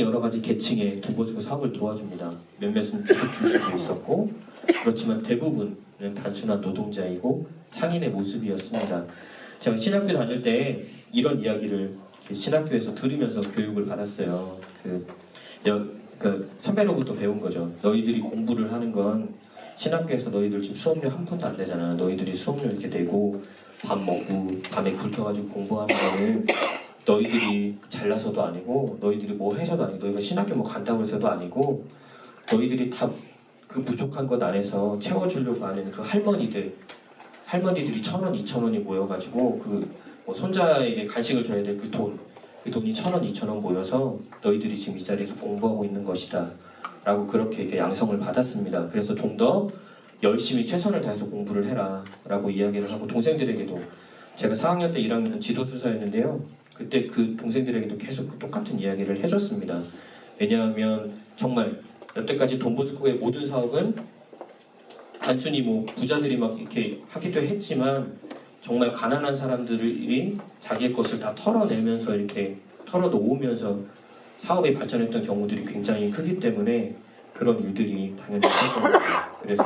여러 가지 계층의 동보수고 사업을 도와줍니다. 몇몇은 기숙 출신도 있었고, 그렇지만 대부분은 단순한 노동자이고 상인의 모습이었습니다. 제가 신학교 다닐 때 이런 이야기를 신학교에서 들으면서 교육을 받았어요. 선배로부터 배운 거죠. 너희들이 공부를 하는 건 신학교에서 너희들 지금 수업료 한 푼도 안 되잖아. 너희들이 수업료 이렇게 내고 밥 먹고 밤에 굶겨가지고 공부하는 거는 너희들이 잘나서도 아니고 너희들이 뭐 해서도 아니고 너희가 신학교 뭐 간다고 해서도 아니고 너희들이 다 그 부족한 것 안에서 채워주려고 하는 그 할머니들이 1,000원, 2,000원이 모여가지고 뭐 손자에게 간식을 줘야 될 그 돈이 1,000원, 2,000원 모여서 너희들이 지금 이 자리에서 공부하고 있는 것이다 라고 그렇게 이렇게 양성을 받았습니다. 그래서 좀 더 열심히 최선을 다해서 공부를 해라 라고 이야기를 하고, 동생들에게도 제가 4학년 때 1학년 지도수사였는데요, 그때 그 동생들에게도 계속 그 똑같은 이야기를 해줬습니다. 왜냐하면 정말 여태까지 돈보스코의 모든 사업은 단순히 뭐 부자들이 막 이렇게 하기도 했지만 정말 가난한 사람들이 자기의 것을 다 털어내면서 이렇게 털어놓으면서 사업이 발전했던 경우들이 굉장히 크기 때문에 그런 일들이 당연히 있었던 거죠. 그래서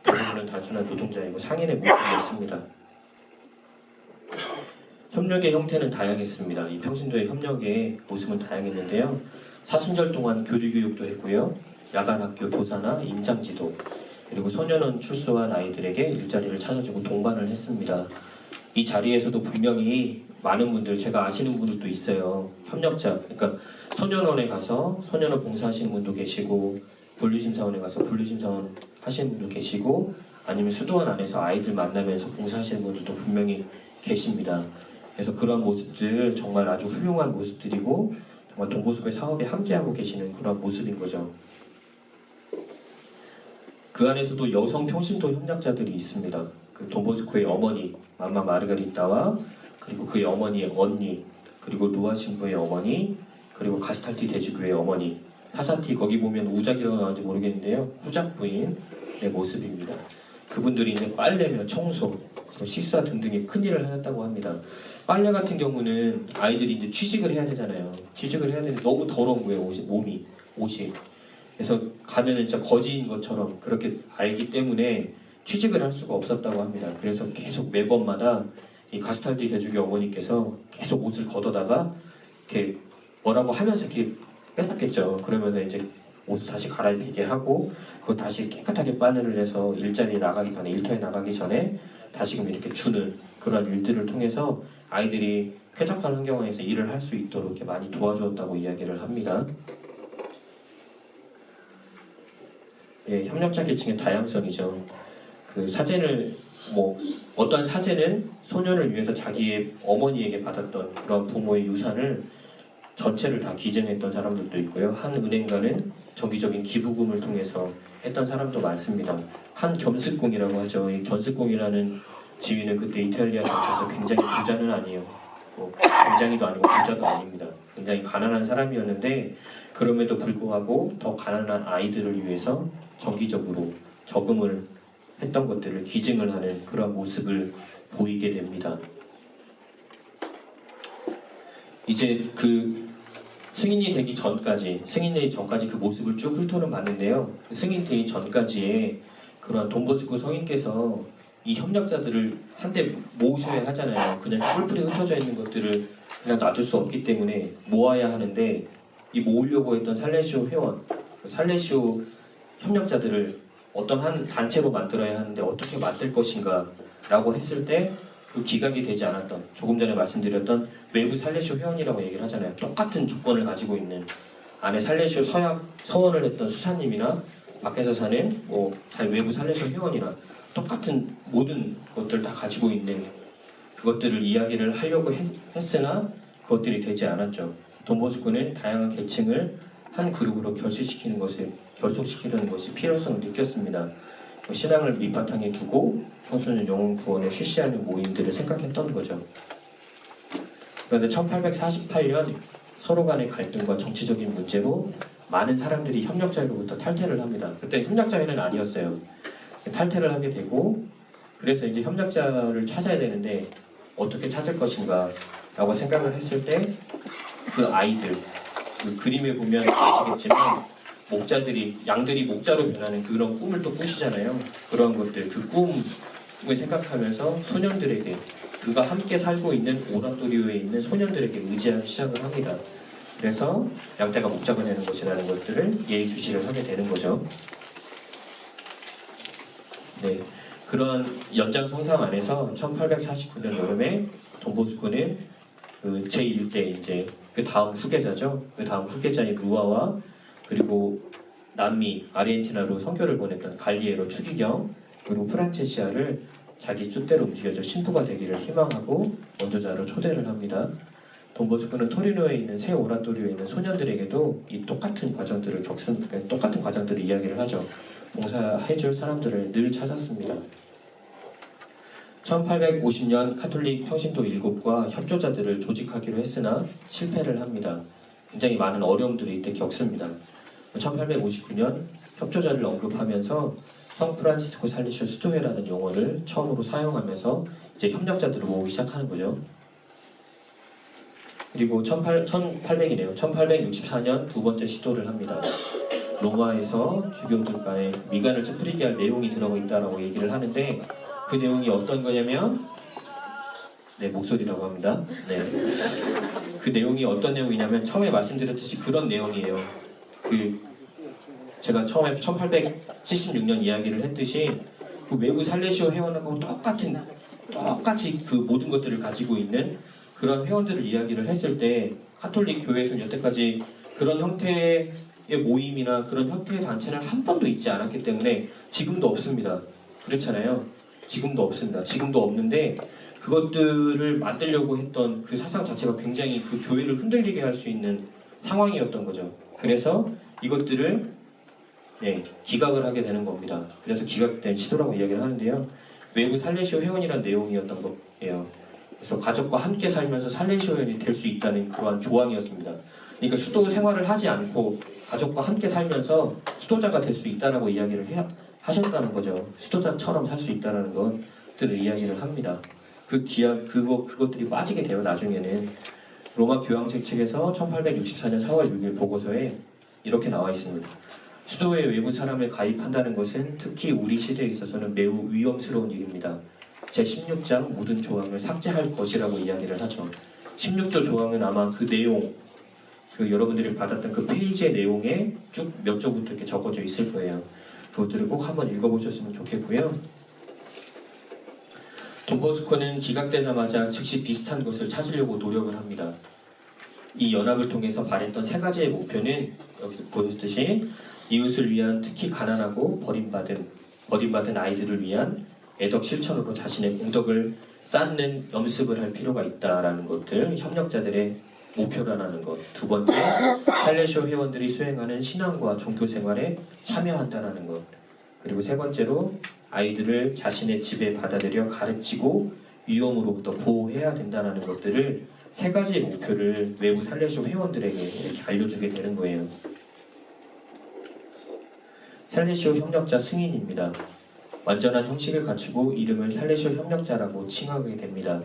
대부분은 단순한 노동자이고 상인의 모습이었습니다. 협력의 형태는 다양했습니다. 이 평신도의 협력의 모습은 다양했는데요. 사순절 동안 교리교육도 했고요. 야간학교 교사나 임장지도, 그리고 소년원 출소한 아이들에게 일자리를 찾아주고 동반을 했습니다. 이 자리에서도 분명히 많은 분들, 제가 아시는 분들도 있어요. 협력자, 그러니까 소년원에 가서 소년원 봉사하시는 분도 계시고, 분류심사원에 가서 분류심사원 하시는 분도 계시고, 아니면 수도원 안에서 아이들 만나면서 봉사하시는 분들도 분명히 계십니다. 그래서 그런 모습들 정말 아주 훌륭한 모습들이고, 정말 돈보스코의 사업에 함께하고 계시는 그런 모습인 거죠. 그 안에서도 여성 평신도 협력자들이 있습니다. 그 돈보스코의 어머니 맘마 마르가리타와 그리고 그의 어머니의 언니, 그리고 루아 신부의 어머니, 그리고 가스탈티 대주교의 어머니, 하사티, 거기 보면 우작이라고 나오는지 모르겠는데요, 후작 부인의 모습입니다. 그분들이 이제 빨래며 청소, 식사 등등의 큰 일을 하였다고 합니다. 빨래 같은 경우는 아이들이 이제 취직을 해야 되잖아요. 취직을 해야 되는데 너무 더러운 거예요, 옷이. 그래서 가면은 진짜 거지인 것처럼 그렇게 알기 때문에 취직을 할 수가 없었다고 합니다. 그래서 계속 매번마다 이 가스탈디 대주교 어머니께서 계속 옷을 걷어다가 이렇게 뭐라고 하면서 이렇게 뺏었겠죠. 그러면서 이제 옷을 다시 갈아입히게 하고, 그거 다시 깨끗하게 빨래를 해서 일터에 나가기 전에 다시금 이렇게 주는 그런 일들을 통해서 아이들이 쾌적한 환경에서 일을 할 수 있도록 이렇게 많이 도와주었다고 이야기를 합니다. 예, 협력자 계층의 다양성이죠. 그 사제는 어떤 사제는 소년을 위해서 자기의 어머니에게 받았던 그런 부모의 유산을 전체를 다 기증했던 사람들도 있고요. 한 은행가는 정기적인 기부금을 통해서 했던 사람도 많습니다. 한 겸습공이라고 하죠. 이 겸습공이라는 지위는 그때 이탈리아 전체에서 굉장히 부자는 아니에요. 굉장히도 아니고 부자도 아닙니다. 굉장히 가난한 사람이었는데 그럼에도 불구하고 더 가난한 아이들을 위해서 정기적으로 저금을 했던 것들을 기증을 하는 그런 모습을 보이게 됩니다. 이제 그 승인이 되기 전까지 그 모습을 쭉 훑어는 봤는데요. 승인이 되기 전까지의 그런 돈보스코 성인께서 이 협력자들을 한데 모으셔야 하잖아요. 그냥 뿔뿔이 흩어져 있는 것들을 그냥 놔둘 수 없기 때문에 모아야 하는데, 이 모으려고 했던 살레시오 회원, 살레시오 협력자들을 어떤 한 단체로 만들어야 하는데 어떻게 만들 것인가 라고 했을 때 그 기각이 되지 않았던, 조금 전에 말씀드렸던 외부 살레시오 회원이라고 얘기를 하잖아요. 똑같은 조건을 가지고 있는, 안에 살레시오 서원을 했던 수사님이나 밖에서 사는 외부 살레시오 회원이나 똑같은 모든 것들 다 가지고 있는 그것들을 이야기를 하려고 했으나 그것들이 되지 않았죠. 돈보스코는 다양한 계층을 한 그룹으로 결속시키는 것이 필요성을 느꼈습니다. 신앙을 밑바탕에 두고 청소년 영혼 구원을 실시하는 모임들을 생각했던 거죠. 그런데 1848년 서로 간의 갈등과 정치적인 문제로 많은 사람들이 협력자회로부터 탈퇴를 합니다. 그때 협력자회는 아니었어요. 탈퇴를 하게 되고, 그래서 이제 협력자를 찾아야 되는데 어떻게 찾을 것인가 라고 생각을 했을 때 그 아이들, 그 그림에 보면 아시겠지만 목자들이 양들이 목자로 변하는 그런 꿈을 또 꾸시잖아요. 그런 것들 그 꿈을 생각하면서 소년들에게 그가 함께 살고 있는 오라토리오에 있는 소년들에게 의지하기 시작을 합니다. 그래서 양떼가 목자가 되는 것이라는 것들을 예의주시를 하게 되는 거죠. 네, 그런 연장성상 안에서 1849년 여름에 돈보스코는 그 제1대 이제 그 다음 후계자죠. 그 다음 후계자인 루아와 그리고 남미 아르헨티나로 선교를 보냈던 갈리에로 추기경 그리고 프란체시아를 자기 뜻대로 움직여서 신부가 되기를 희망하고 원조자로 초대를 합니다. 돈보스코는 토리노에 있는 새 오라토리오에 있는 소년들에게도 이 똑같은 과정들을 똑같은 과정들을 이야기를 하죠. 봉사해줄 사람들을 늘 찾았습니다. 1850년 카톨릭 평신도 7과 협조자들을 조직하기로 했으나 실패를 합니다. 굉장히 많은 어려움들을 이때 겪습니다. 1859년 협조자를 언급하면서 성 프란시스코 살리쇼 스토회라는 용어를 처음으로 사용하면서 이제 협력자들을 모으기 시작하는 거죠. 그리고 1864년 두 번째 시도를 합니다. 로마에서 주교들 간에 미간을 찌푸리게 할 내용이 들어가 있다라고 얘기를 하는데 그 내용이 어떤 거냐면 네, 목소리라고 합니다. 네. 그 내용이 어떤 내용이냐면 처음에 말씀드렸듯이 그런 내용이에요. 제가 처음에 1876년 이야기를 했듯이 그 외부 살레시오 회원하고 똑같이 그 모든 것들을 가지고 있는 그런 회원들을 이야기를 했을 때 카톨릭 교회에서는 여태까지 그런 형태의 모임이나 그런 형태의 단체는 한 번도 있지 않았기 때문에 지금도 없습니다. 그렇잖아요. 지금도 없습니다. 지금도 없는데 그것들을 만들려고 했던 그 사상 자체가 굉장히 그 교회를 흔들리게 할 수 있는 상황이었던 거죠. 그래서 이것들을 기각을 하게 되는 겁니다. 그래서 기각된 시도라고 이야기를 하는데요. 외부 살레시오 회원이란 내용이었던 거예요. 그래서 가족과 함께 살면서 살레시오 회원이 될 수 있다는 그러한 조항이었습니다. 그러니까 수도 생활을 하지 않고 가족과 함께 살면서 수도자가 될 수 있다라고 이야기를 하셨다는 거죠. 수도자처럼 살 수 있다는 것들을 이야기를 합니다. 그것들이 빠지게 돼요. 나중에는 로마 교황청 측에서 1864년 4월 6일 보고서에 이렇게 나와 있습니다. 수도에 외부 사람을 가입한다는 것은 특히 우리 시대에 있어서는 매우 위험스러운 일입니다. 제16장 모든 조항을 삭제할 것이라고 이야기를 하죠. 16조 조항은 아마 그 내용, 여러분들이 받았던 그 페이지의 내용에 쭉 몇 조부터 이렇게 적어져 있을 거예요. 그것들을 꼭 한번 읽어보셨으면 좋겠고요. 돈보스코는 기각되자마자 즉시 비슷한 것을 찾으려고 노력을 합니다. 이 연합을 통해서 발했던 세 가지의 목표는 여기서 보였듯이 이웃을 위한 특히 가난하고 버림받은 아이들을 위한 애덕 실천으로 자신의 공덕을 쌓는 연습을 할 필요가 있다라는 것들, 협력자들의 목표라는 것. 두 번째, 살레시오 회원들이 수행하는 신앙과 종교 생활에 참여한다라는 것. 그리고 세 번째로 아이들을 자신의 집에 받아들여 가르치고 위험으로부터 보호해야 된다는 것들을 세 가지의 목표를 외부 살레시오 회원들에게 이렇게 알려주게 되는 거예요. 살레시오 협력자 승인입니다. 완전한 형식을 갖추고 이름을 살레시오 협력자라고 칭하게 됩니다.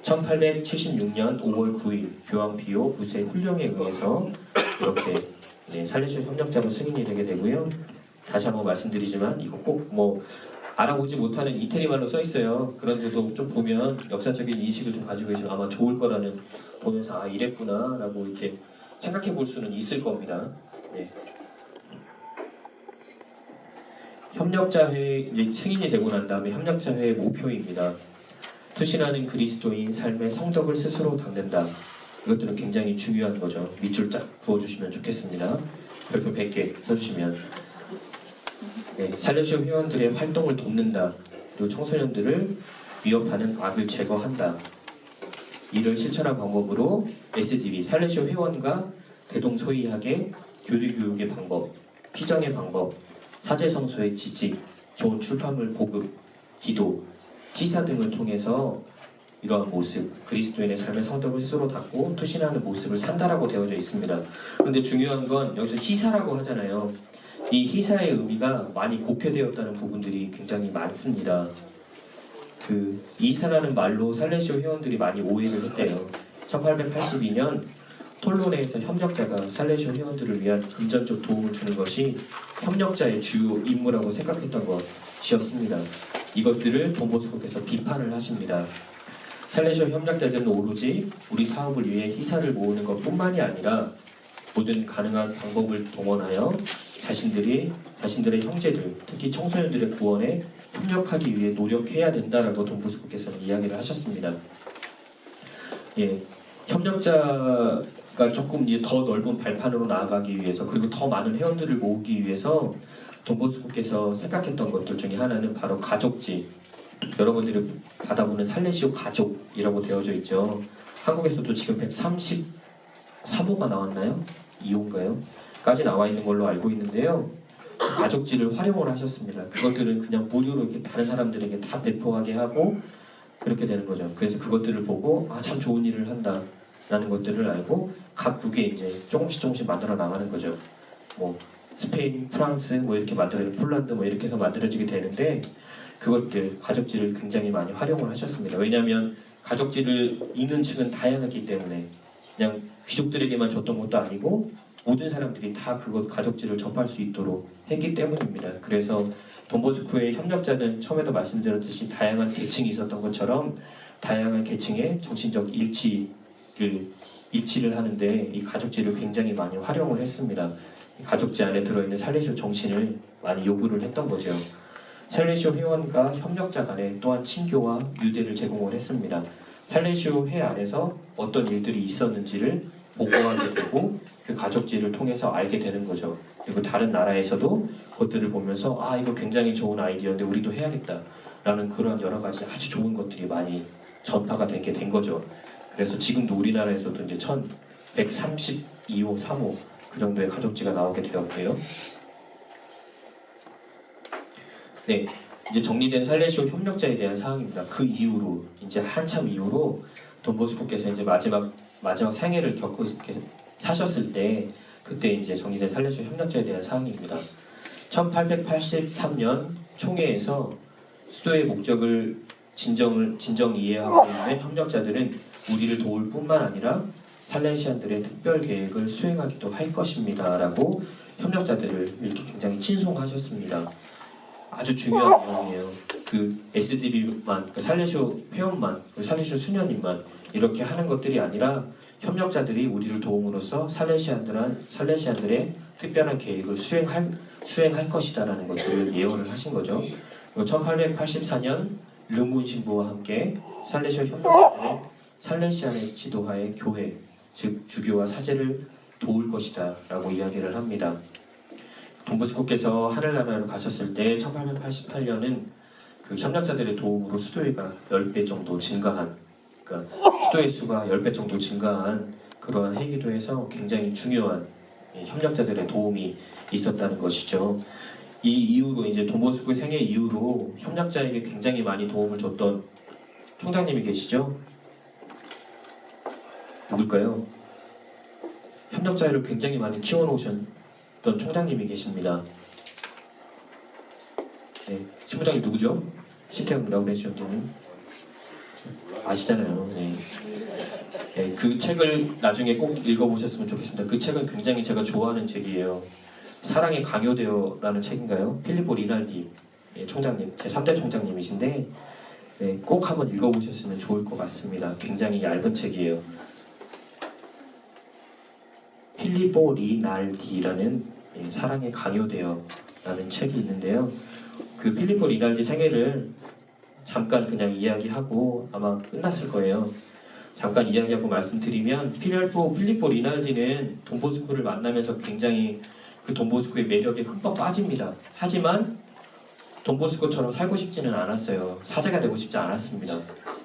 1876년 5월 9일 교황 비오 9세 훈령에 의해서 이렇게 살레시오 협력자로 승인이 되게 되고요. 다시 한번 말씀드리지만 이거 꼭 알아보지 못하는 이태리 말로 써 있어요. 그런데도 좀 보면 역사적인 인식을 좀 가지고 계시면 아마 좋을 거라는 보면서 이랬구나 라고 이렇게 생각해 볼 수는 있을 겁니다. 네. 협력자회 승인이 되고 난 다음에 협력자회의 목표입니다. 투신하는 그리스도인 삶의 성덕을 스스로 닦는다. 이것들은 굉장히 중요한 거죠. 밑줄 쫙 그어주시면 좋겠습니다. 별표 100개 써주시면. 살레시오 회원들의 활동을 돕는다. 그리고 청소년들을 위협하는 악을 제거한다. 이를 실천한 방법으로 SDB, 살레시오 회원과 대동소이하게 교리교육의 방법, 피정의 방법, 사제성소의 지직, 좋은 출판물 보급, 기도, 기사 등을 통해서 이러한 모습, 그리스도인의 삶의 성덕을 스스로 닦고 투신하는 모습을 산다라고 되어져 있습니다. 그런데 중요한 건 여기서 희사라고 하잖아요. 이 희사의 의미가 많이 곡해되었다는 부분들이 굉장히 많습니다. 희사라는 말로 살레시오 회원들이 많이 오해를 했대요. 1882년 톨로네에서 협력자가 살레시오 회원들을 위한 금전적 도움을 주는 것이 협력자의 주요 임무라고 생각했던 것이었습니다. 이것들을 돈보스코께서 비판을 하십니다. 살레시오 협력자들은 오로지 우리 사업을 위해 희사를 모으는 것뿐만이 아니라 모든 가능한 방법을 동원하여 자신들의 형제들, 특히 청소년들의 구원에 협력하기 위해 노력해야 된다라고 돈보스코께서는 이야기를 하셨습니다. 예, 협력자가 조금 이제 더 넓은 발판으로 나아가기 위해서, 그리고 더 많은 회원들을 모으기 위해서 돈보스코께서 생각했던 것들 중에 하나는 바로 가족지. 여러분들이 받아보는 살레시오 가족이라고 되어져 있죠. 한국에서도 지금 133호가 나왔나요? 2호인가요? 까지 나와 있는 걸로 알고 있는데요. 가족지를 활용을 하셨습니다. 그것들은 그냥 무료로 이렇게 다른 사람들에게 다 배포하게 하고 그렇게 되는 거죠. 그래서 그것들을 보고 참 좋은 일을 한다 라는 것들을 알고 각국에 이제 조금씩 만들어 나가는 거죠. 뭐 스페인, 프랑스 뭐 이렇게 폴란드 뭐 이렇게 해서 만들어지게 되는데, 그것들 가족지를 굉장히 많이 활용을 하셨습니다. 왜냐하면 가족지를 읽는 층은 다양하기 때문에 그냥 귀족들에게만 줬던 것도 아니고 모든 사람들이 다 그것 가족지를 접할 수 있도록 했기 때문입니다. 그래서 돈보스코의 협력자는 처음에도 말씀드렸듯이 다양한 계층이 있었던 것처럼 다양한 계층의 정신적 일치를 하는데 이 가족지를 굉장히 많이 활용을 했습니다. 이 가족지 안에 들어있는 살레시오 정신을 많이 요구를 했던 거죠. 살레시오 회원과 협력자 간에 또한 친교와 유대를 제공을 했습니다. 살레시오 회 안에서 어떤 일들이 있었는지를 보고하게 되고 그 가족지를 통해서 알게 되는 거죠. 그리고 다른 나라에서도 그것들을 보면서 이거 굉장히 좋은 아이디어인데 우리도 해야겠다 라는 그런 여러 가지 아주 좋은 것들이 많이 전파가 되게 된 거죠. 그래서 지금도 우리나라에서도 이제 1132호, 3호 그 정도의 가족지가 나오게 되었고요. 네, 이제 정리된 살레시오 협력자에 대한 사항입니다. 그 이후로 이제 한참 이후로 돈보스코께서 이제 마지막 생애를 사셨을 때 그때 이제 정리된 살레시오 협력자에 대한 사항입니다. 1883년 총회에서 수도의 목적을 진정 이해하고 있는 협력자들은 우리를 도울 뿐만 아니라 살레시안들의 특별 계획을 수행하기도 할 것입니다. 라고 협력자들을 이렇게 굉장히 칭송하셨습니다. 아주 중요한 내용이에요. 그 SDB만, 그 살레시오 회원만, 살레시오 수녀님만 이렇게 하는 것들이 아니라 협력자들이 우리를 도움으로써 살레시안들의 특별한 계획을 수행할 것이다라는 것들을 예언을 하신 거죠. 1884년 르문 신부와 함께 살레시오 협력자들의 살레시안의 지도하에 교회, 즉 주교와 사제를 도울 것이다라고 이야기를 합니다. 돈보스코께서 하늘나라로 가셨을 때 1888년은 그 협력자들의 도움으로 수도회가 10배 정도 증가한, 그러니까 수도회 수가 10배 정도 증가한 그러한 해기도 해서 굉장히 중요한 협력자들의 도움이 있었다는 것이죠. 이 이후로 이제 돈보스코의 생애 이후로 협력자에게 굉장히 많이 도움을 줬던 총장님이 계시죠? 누굴까요? 협력자를 굉장히 많이 키워놓으셨던 총장님이 계십니다. 네, 신부장님 누구죠? 신태영 라우레시온님 아시잖아요. 네. 네, 그 책을 나중에 꼭 읽어보셨으면 좋겠습니다. 그 책은 굉장히 제가 좋아하는 책이에요. 사랑이 강요되어라는 책인가요? 필리포 리날디 총장님, 제 3대 총장님이신데 네, 꼭 한번 읽어보셨으면 좋을 것 같습니다. 굉장히 얇은 책이에요. 필리포 리날디라는 사랑에 강요되어라는 책이 있는데요. 그 필리포 리날디 생애를 잠깐 그냥 이야기하고 아마 끝났을 거예요. 잠깐 이야기하고 말씀드리면 필리포 리날디는 돈보스코를 만나면서 굉장히 그 돈보스코의 매력에 흠뻑 빠집니다. 하지만 돈보스코처럼 살고 싶지는 않았어요. 사제가 되고 싶지 않았습니다.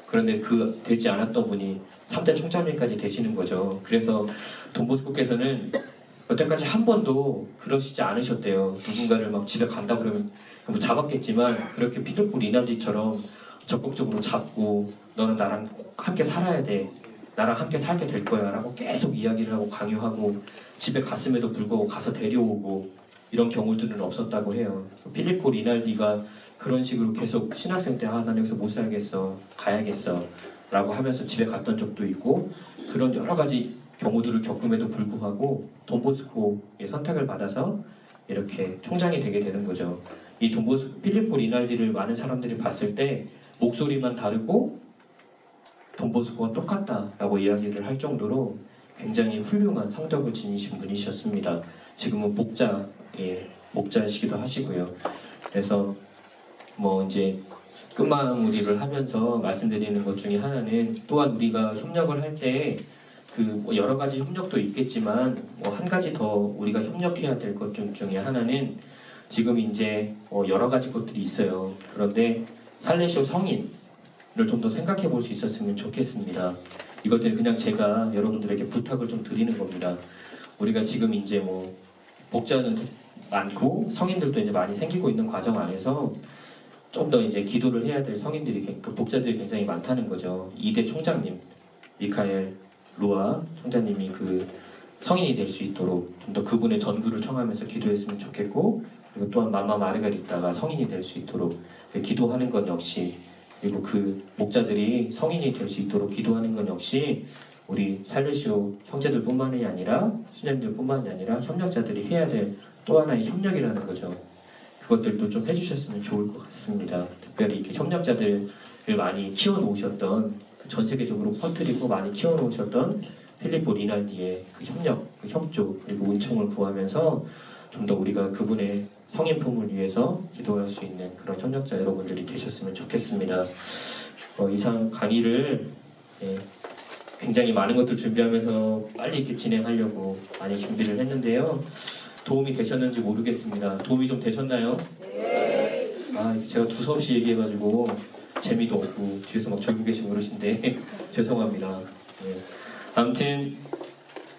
그런데 그 되지 않았던 분이 3대 총장님까지 되시는 거죠. 그래서 돈보스코께서는 여태까지 한 번도 그러시지 않으셨대요. 누군가를 막 집에 간다 그러면 뭐 잡았겠지만 그렇게 필리포 리날디처럼 적극적으로 잡고 너는 나랑 꼭 함께 살아야 돼. 나랑 함께 살게 될 거야 라고 계속 이야기를 하고 강요하고 집에 갔음에도 불구하고 가서 데려오고 이런 경우들은 없었다고 해요. 필리포 리날디가 그런 식으로 계속 신학생 때 난 여기서 못 살겠어 가야겠어 라고 하면서 집에 갔던 적도 있고 그런 여러 가지 경우들을 겪음에도 불구하고 돈보스코의 선택을 받아서 이렇게 총장이 되게 되는 거죠. 이 필리포 리날디를 많은 사람들이 봤을 때 목소리만 다르고 돈보스코가 똑같다라고 이야기를 할 정도로 굉장히 훌륭한 성덕을 지니신 분이셨습니다. 지금은 목자시기도 하시고요. 그래서 뭐 이제 끝마무리를 하면서 말씀드리는 것 중에 하나는, 또한 우리가 협력을 할 때 뭐 여러 가지 협력도 있겠지만 뭐 한 가지 더 우리가 협력해야 될 것 중에 하나는, 지금 이제 여러 가지 것들이 있어요. 그런데 살레시오 성인을 좀 더 생각해 볼 수 있었으면 좋겠습니다. 이것들 그냥 제가 여러분들에게 부탁을 좀 드리는 겁니다. 우리가 지금 이제 뭐 목자는 많고 성인들도 이제 많이 생기고 있는 과정 안에서 좀 더 이제 기도를 해야 될 그 목자들이 굉장히 많다는 거죠. 2대 총장님 미카엘 루아 총장님이 그 성인이 될 수 있도록 좀 더 그분의 전구를 청하면서 기도했으면 좋겠고, 그리고 또한 마마 마르가리타가 성인이 될 수 있도록 기도하는 것 역시, 그리고 그 목자들이 성인이 될 수 있도록 기도하는 것 역시 우리 살레시오 형제들뿐만이 아니라 수녀님들뿐만이 아니라 협력자들이 해야 될 또 하나의 협력이라는 거죠. 그것들도 좀 해주셨으면 좋을 것 같습니다. 특별히 이렇게 협력자들을 많이 키워놓으셨던, 전 세계적으로 퍼뜨리고 많이 키워놓으셨던 필리포 리날디의 그 협력, 그 협조, 그리고 은총을 구하면서 좀 더 우리가 그분의 성인품을 위해서 기도할 수 있는 그런 협력자 여러분들이 되셨으면 좋겠습니다. 이상 강의를 굉장히 많은 것들 준비하면서 빨리 이렇게 진행하려고 많이 준비를 했는데요. 도움이 되셨는지 모르겠습니다. 도움이 좀 되셨나요? 네. 제가 두서없이 얘기해가지고 재미도 없고 뒤에서 막 졸고 계시고 그러신데 죄송합니다. 네. 아무튼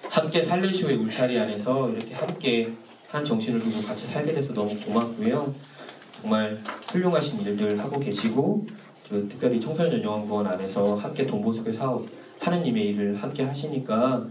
함께 살레시오의 울타리 안에서 이렇게 함께 한 정신을 두고 같이 살게 돼서 너무 고맙고요. 정말 훌륭하신 일들 하고 계시고, 특별히 청소년 요양구원 안에서 함께 돈보스코 사업 하느님의 일을 함께 하시니까